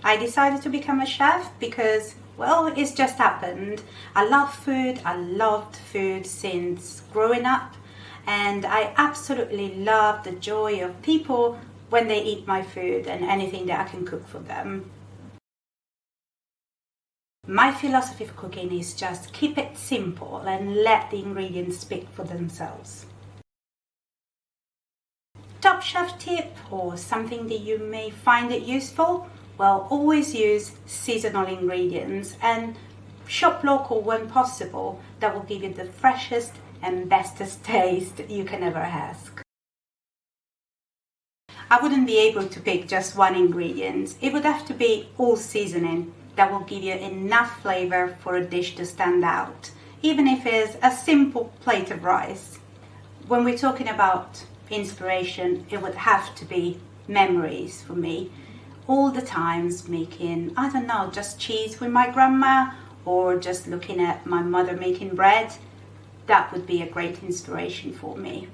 I decided to become a chef because, well, it's just happened. I love food. I loved food since growing up, and I absolutely love the joy of people when they eat my food and anything that I can cook for them. My philosophy for cooking is just keep it simple and let the ingredients speak for themselves. Top chef tip, or something that you may find it useful? Well, always use seasonal ingredients and shop local when possible. That will give you the freshest and bestest taste you can ever ask. I wouldn't be able to pick just one ingredient. It would have to be all seasoning. That will give you enough flavor for a dish to stand out, even if it's a simple plate of rice. When we're talking about inspiration, it would have to be memories for me. All the times making, I don't know, just cheese with my grandma, or just looking at my mother making bread, that would be a great inspiration for me.